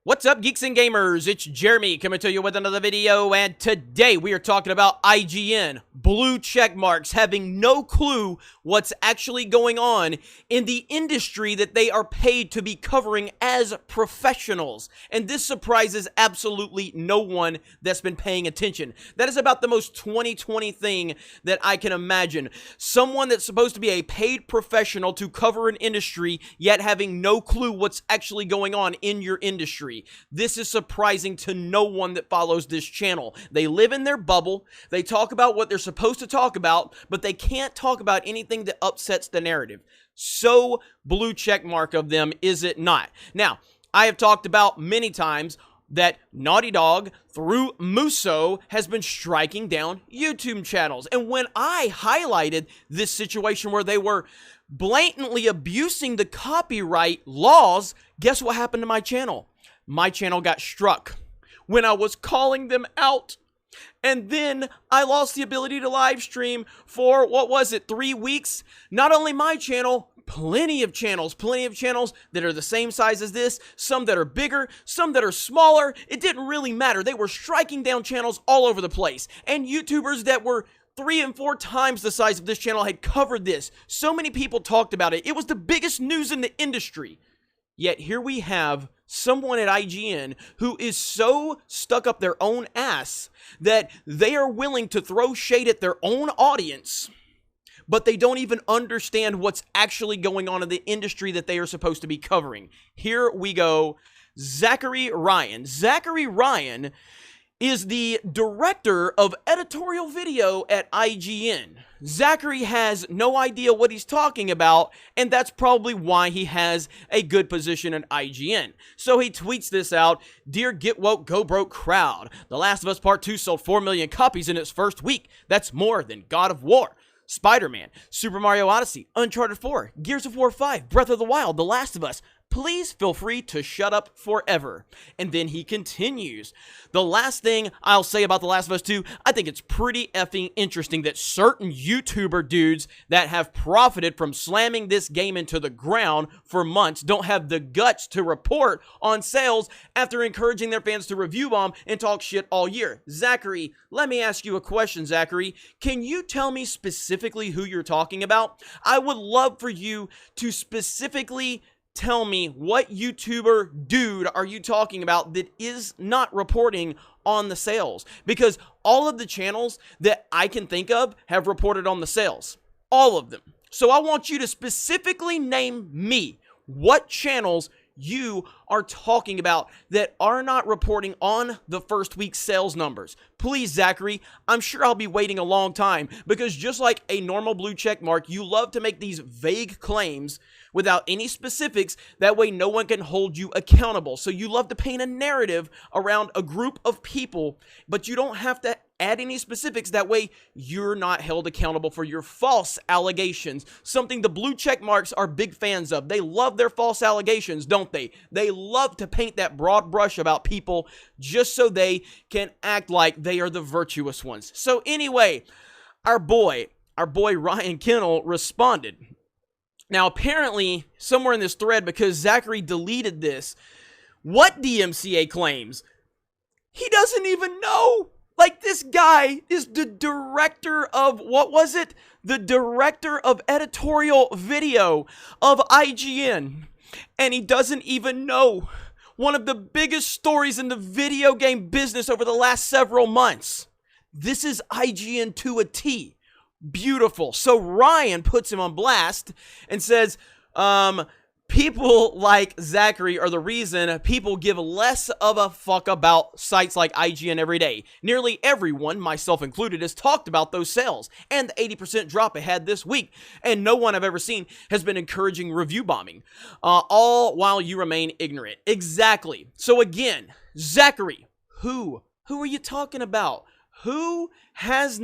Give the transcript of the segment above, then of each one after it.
What's up, geeks and gamers? It's Jeremy coming to you with another video, and today we are talking about IGN, blue check marks, having no clue what's actually going on in the industry that they are paid to be covering as professionals. And this surprises absolutely no one that's been paying attention. That is about the most 2020 thing that I can imagine. Someone that's supposed to be a paid professional to cover an industry, yet having no clue what's actually going on in your industry. This is surprising to no one that follows this channel. They live in their bubble, they talk about what they're supposed to talk about, but they can't talk about anything that upsets the narrative. So blue check mark of them, is it not? Now, I have talked about many times that Naughty Dog, through Muso, has been striking down YouTube channels. And when I highlighted this situation where they were blatantly abusing the copyright laws, guess what happened to my channel? My channel got struck when I was calling them out. And then I lost the ability to live stream for, 3 weeks? Not only my channel, plenty of channels that are the same size as this, some that are bigger, some that are smaller. It didn't really matter. They were striking down channels all over the place. And YouTubers that were 3 and 4 times the size of this channel had covered this. So many people talked about it. It was the biggest news in the industry. Yet here we have someone at IGN who is so stuck up their own ass that they are willing to throw shade at their own audience, but they don't even understand what's actually going on in the industry that they are supposed to be covering. Here we go. Zachary Ryan. Zachary Ryan is the director of editorial video at IGN. Zachary has no idea what he's talking about, and that's probably why he has a good position at IGN. So he tweets this out: "Dear Get Woke Go Broke crowd, The Last of Us Part 2 sold 4 million copies in its first week. That's more than God of War, Spider-Man, Super Mario Odyssey, Uncharted 4, Gears of War 5, Breath of the Wild, The Last of Us. Please feel free to shut up forever." And then he continues. "The last thing I'll say about The Last of Us 2, I think it's pretty effing interesting that certain YouTuber dudes that have profited from slamming this game into the ground for months don't have the guts to report on sales after encouraging their fans to review bomb and talk shit all year." Zachary, let me ask you a question, Zachary. Can you tell me specifically who you're talking about? I would love for you to specifically tell me what YouTuber dude are you talking about that is not reporting on the sales, because all of the channels that I can think of have reported on the sales, all of them. So I want you to specifically name me what channels you are talking about that are not reporting on the first week's sales numbers. Please, Zachary, I'm sure I'll be waiting a long time, because just like a normal blue check mark, you love to make these vague claims without any specifics. That way no one can hold you accountable. So you love to paint a narrative around a group of people, but you don't have to add any specifics. That way you're not held accountable for your false allegations, something the blue check marks are big fans of. They love their false allegations, don't they? They love to paint that broad brush about people just so they can act like they are the virtuous ones. So anyway, our boy Ryan Kennel responded. Now, apparently, somewhere in this thread, because Zachary deleted this, what DMCA claims? He doesn't even know. Like, this guy is the director of, the director of editorial video of IGN. And he doesn't even know one of the biggest stories in the video game business over the last several months. This is IGN to a T. Beautiful. So Ryan puts him on blast and says, people like Zachary are the reason people give less of a fuck about sites like IGN every day. Nearly everyone, myself included, has talked about those sales and the 80% drop it had this week. And no one I've ever seen has been encouraging review bombing, all while you remain ignorant. Exactly. So again, Zachary, who are you talking about? Who has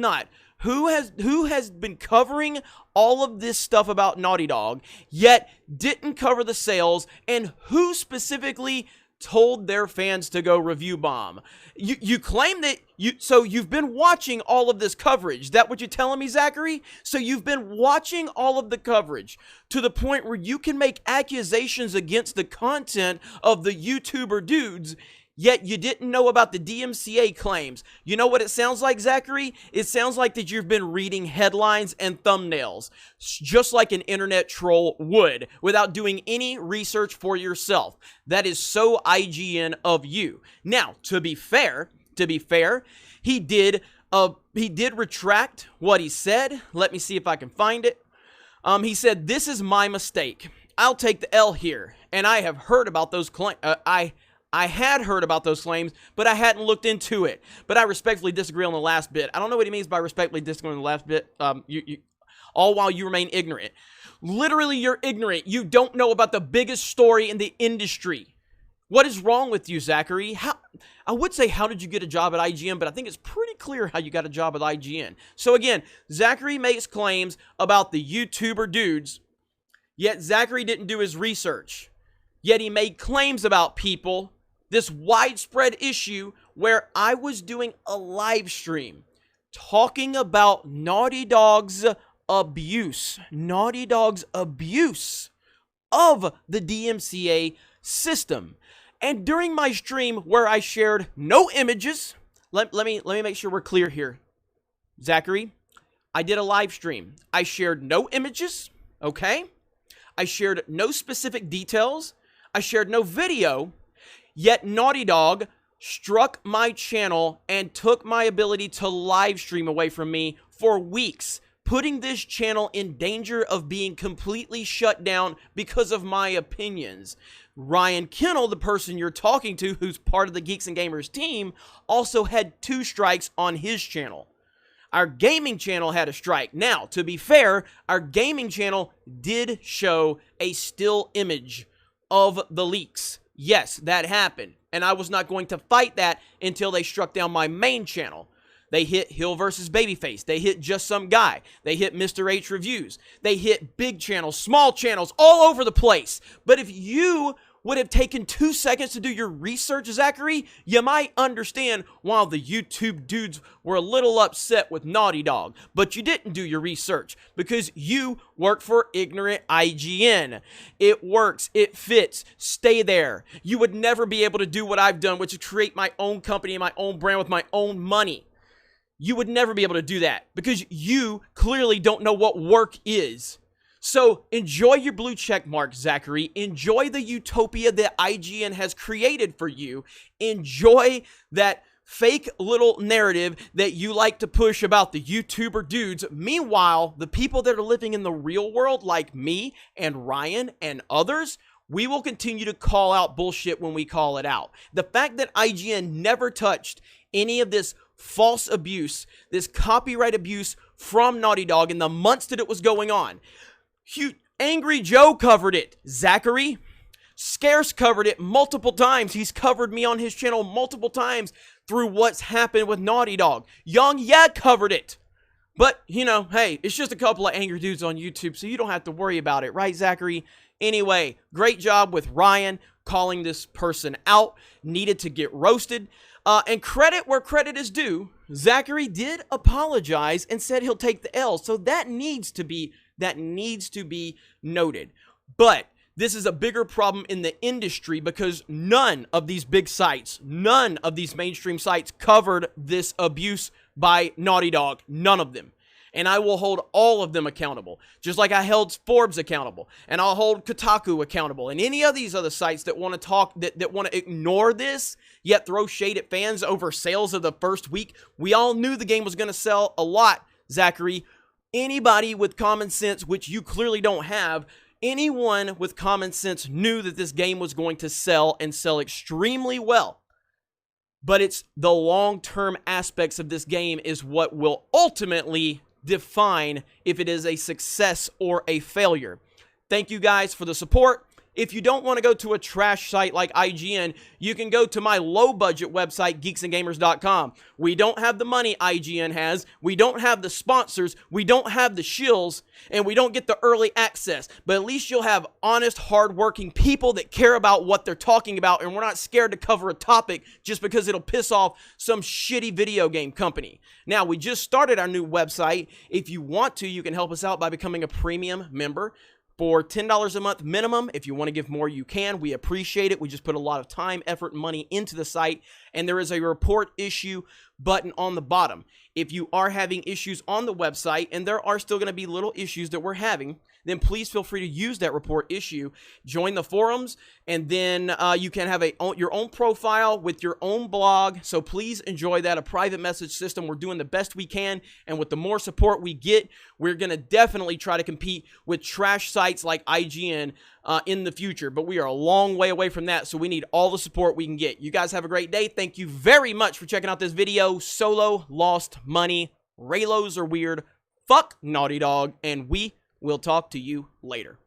been covering all of this stuff about Naughty Dog, yet didn't cover the sales, and who specifically told their fans to go review bomb. You claim that you've been watching all of this coverage. Is that what you're telling me, Zachary? So you've been watching all of the coverage to the point where you can make accusations against the content of the YouTuber dudes, yet you didn't know about the DMCA claims. You know what it sounds like, Zachary? It sounds like that you've been reading headlines and thumbnails, just like an internet troll would, without doing any research for yourself. That is so IGN of you. Now, to be fair, he did retract what he said. Let me see if I can find it. He said, "This is my mistake. I'll take the L here." And I have heard about those claims. I had heard about those claims, but I hadn't looked into it. But I respectfully disagree on the last bit. I don't know what he means by respectfully disagreeing on the last bit. All while you remain ignorant. Literally, you're ignorant. You don't know about the biggest story in the industry. What is wrong with you, Zachary? I would say, how did you get a job at IGN? But I think it's pretty clear how you got a job at IGN. So again, Zachary makes claims about the YouTuber dudes, yet Zachary didn't do his research. Yet he made claims about people. This widespread issue where I was doing a live stream talking about Naughty Dog's abuse of the DMCA system. And during my stream where I shared no images, let me make sure we're clear here, Zachary. I did a live stream. I shared no images, okay? I shared no specific details. I shared no video. Yet Naughty Dog struck my channel and took my ability to live stream away from me for weeks, putting this channel in danger of being completely shut down because of my opinions. Ryan Kennel, the person you're talking to, who's part of the Geeks and Gamers team, also had 2 strikes on his channel. Our gaming channel had a strike. Now, to be fair, our gaming channel did show a still image of the leaks. Yes, that happened, and I was not going to fight that until they struck down my main channel. They hit Hill versus Babyface. They hit Just Some Guy. They hit Mr. H Reviews. They hit big channels, small channels, all over the place. But if you would have taken 2 seconds to do your research, Zachary, you might understand why the YouTube dudes were a little upset with Naughty Dog. But you didn't do your research because you work for ignorant IGN. It works. It fits. Stay there. You would never be able to do what I've done, which is create my own company and my own brand with my own money. You would never be able to do that because you clearly don't know what work is. So enjoy your blue check mark, Zachary. Enjoy the utopia that IGN has created for you. Enjoy that fake little narrative that you like to push about the YouTuber dudes. Meanwhile, the people that are living in the real world, like me and Ryan and others, we will continue to call out bullshit when we call it out. The fact that IGN never touched any of this false abuse, this copyright abuse from Naughty Dog in the months that it was going on. Angry Joe covered it. Zachary Scarce covered it multiple times. He's covered me on his channel multiple times through what's happened with Naughty Dog. Young Yet covered it. But, you know, hey, it's just a couple of angry dudes on YouTube, so you don't have to worry about it, right, Zachary? Anyway, great job with Ryan calling this person out. Needed to get roasted. And credit where credit is due, Zachary did apologize and said he'll take the L. So that needs to be noted. But this is a bigger problem in the industry because none of these big sites, none of these mainstream sites covered this abuse by Naughty Dog. None of them. And I will hold all of them accountable, just like I held Forbes accountable, and I'll hold Kotaku accountable, and any of these other sites that want to talk, that want to ignore this, yet throw shade at fans over sales of the first week. We all knew the game was going to sell a lot, Zachary. Anybody with common sense, which you clearly don't have, anyone with common sense knew that this game was going to sell and sell extremely well. But it's the long-term aspects of this game is what will ultimately define if it is a success or a failure. Thank you guys for the support. If you don't want to go to a trash site like IGN, you can go to my low-budget website, geeksandgamers.com. We don't have the money IGN has, we don't have the sponsors, we don't have the shills, and we don't get the early access. But at least you'll have honest, hard-working people that care about what they're talking about, and we're not scared to cover a topic just because it'll piss off some shitty video game company. Now, we just started our new website. If you want to, you can help us out by becoming a premium member for $10 a month minimum. If you want to give more, you can. We appreciate it. We just put a lot of time, effort, and money into the site, and there is a report issue button on the bottom. If you are having issues on the website, and there are still going to be little issues that we're having, then please feel free to use that report issue. Join the forums, and then you can have your own profile with your own blog. So please enjoy that, a private message system. We're doing the best we can, and with the more support we get, we're going to definitely try to compete with trash sites like IGN in the future. But we are a long way away from that, so we need all the support we can get. You guys have a great day. Thank you very much for checking out this video. Solo lost money. Raylos are weird. Fuck Naughty Dog, and we we'll talk to you later.